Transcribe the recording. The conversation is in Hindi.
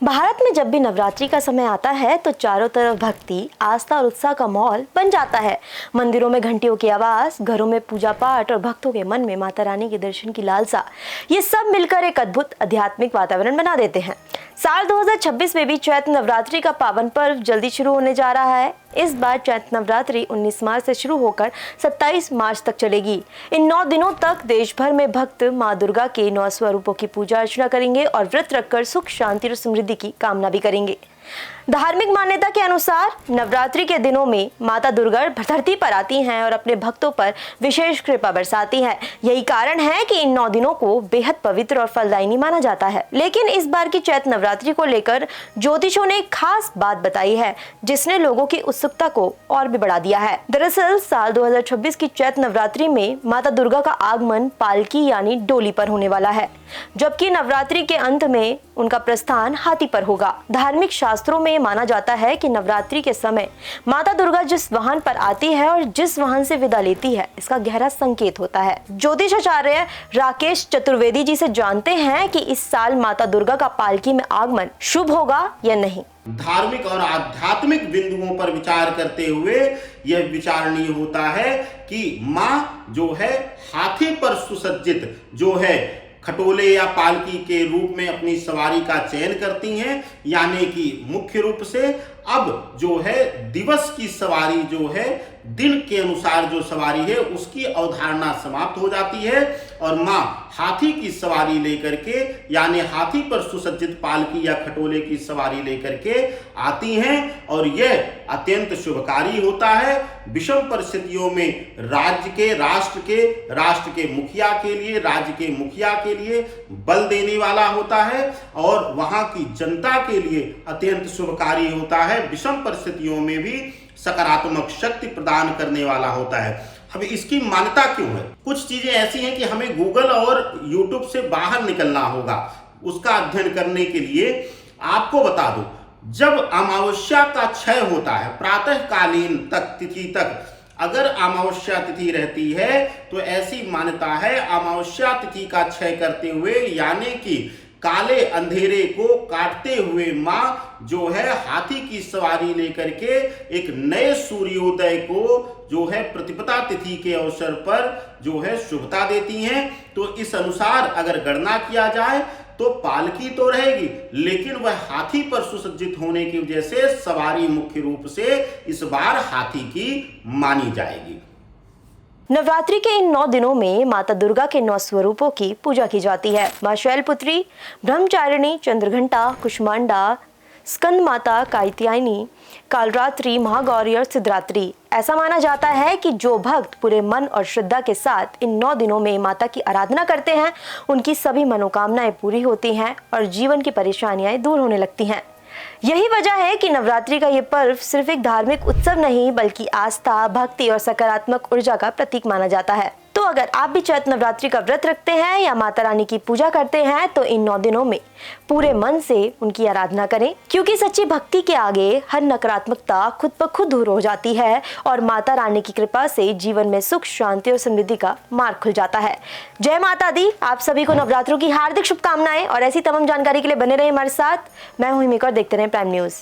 भारत में जब भी नवरात्रि का समय आता है तो चारों तरफ भक्ति, आस्था और उत्साह का माहौल बन जाता है। मंदिरों में घंटियों की आवाज, घरों में पूजा पाठ और भक्तों के मन में माता रानी के दर्शन की लालसा, ये सब मिलकर एक अद्भुत आध्यात्मिक वातावरण बना देते हैं। साल 2026 में भी चैत्र नवरात्रि का पावन पर्व जल्दी शुरू होने जा रहा है। इस बार चैत्र नवरात्रि 19 मार्च से शुरू होकर 27 मार्च तक चलेगी। इन 9 दिनों तक देश भर में भक्त मां दुर्गा के 9 स्वरूपों की पूजा अर्चना करेंगे और व्रत रखकर सुख, शांति और समृद्धि की कामना भी करेंगे। धार्मिक मान्यता के अनुसार नवरात्रि के दिनों में माता दुर्गा धरती पर आती हैं और अपने भक्तों पर विशेष कृपा बरसाती हैं। यही कारण है कि इन 9 दिनों को बेहद पवित्र और फलदायिनी माना जाता है। लेकिन इस बार की चैत्र नवरात्रि को लेकर ज्योतिषों ने एक खास बात बताई है, जिसने लोगों की उत्सुकता को और भी बढ़ा दिया है। दरअसल साल 2026 की चैत्र नवरात्रि में माता दुर्गा का आगमन पालकी यानी डोली पर होने वाला है, जबकि नवरात्रि के अंत में उनका प्रस्थान हाथी पर होगा। धार्मिक शास्त्रों में माना जाता है कि नवरात्रि के समय माता दुर्गा जिस वाहन पर आती है और जिस वाहन से विदा लेती है, इसका गहरा संकेत होता है। ज्योतिषाचार्य राकेश चतुर्वेदी जी से जानते हैं कि इस साल माता दुर्गा का पालकी में आगमन शुभ होगा या नहीं। धार्मिक और आध्यात्मिक बिंदुओं पर विचार करते हुए यह विचारणीय होता है कि माँ जो है हाथी पर सुसज्जित जो है खटोले या पालकी के रूप में अपनी सवारी का चयन करती हैं, यानी कि मुख्य रूप से अब जो है दिवस की सवारी जो है दिन के अनुसार जो सवारी है उसकी अवधारणा समाप्त हो जाती है और माँ हाथी की सवारी लेकर के यानी हाथी पर सुसज्जित पालकी या खटोले की सवारी लेकर के आती हैं और यह अत्यंत शुभकारी होता है। विषम परिस्थितियों में राष्ट्र के मुखिया के लिए, राज्य के मुखिया के लिए बल देने वाला होता है और वहां की जनता के लिए अत्यंत शुभकारी होता है। विषम परिस्थितियों में भी सकारात्मक शक्ति प्रदान करने वाला होता है। अब इसकी मान्यता क्यों है? कुछ चीजें ऐसी हैं कि हमें गूगल और यूट्यूब से बाहर निकलना होगा। उसका अध्ययन करने के लिए आपको बता दूं, जब अमावस्या का क्षय होता है प्रातःकालीन तक तिथि तक, अगर अमावस्या तिथि रहती है तो ऐसी मान्यता है अमावस्या तिथि का क्षय करते हुए यानी कि काले अंधेरे को काटते हुए माँ जो है हाथी की सवारी लेकर के एक नए सूर्योदय को जो है प्रतिपदा तिथि के अवसर पर जो है शुभता देती हैं। तो इस अनुसार अगर गणना किया जाए तो पालकी तो रहेगी, लेकिन वह हाथी पर सुसज्जित होने की वजह से सवारी मुख्य रूप से इस बार हाथी की मानी जाएगी। नवरात्रि के इन 9 दिनों में माता दुर्गा के 9 स्वरूपों की पूजा की जाती है। मां शैलपुत्री, ब्रह्मचारिणी, चंद्रघंटा, कुष्मांडा, स्कंद माता, कात्यायनी, कालरात्रि, महागौरी और सिद्धरात्रि। ऐसा माना जाता है कि जो भक्त पूरे मन और श्रद्धा के साथ इन 9 दिनों में माता की आराधना करते हैं, उनकी सभी मनोकामनाएं पूरी होती हैं और जीवन की परेशानियां दूर होने लगती हैं। यही वजह है कि नवरात्रि का ये पर्व सिर्फ एक धार्मिक उत्सव नहीं बल्कि आस्था, भक्ति और सकारात्मक ऊर्जा का प्रतीक माना जाता है। तो अगर आप भी चैत्र नवरात्रि का व्रत रखते हैं या माता रानी की पूजा करते हैं तो इन 9 दिनों में पूरे मन से उनकी आराधना करें, क्योंकि सच्ची भक्ति के आगे हर नकारात्मकता खुद ब खुद दूर हो जाती है और माता रानी की कृपा से जीवन में सुख, शांति और समृद्धि का मार्ग खुल जाता है। जय माता दी। आप सभी को नवरात्रों की हार्दिक शुभकामनाएं और ऐसी तमाम जानकारी के लिए बने रहे हमारे साथ। मैं हूं हिमिका और देखते रहे प्राइम न्यूज।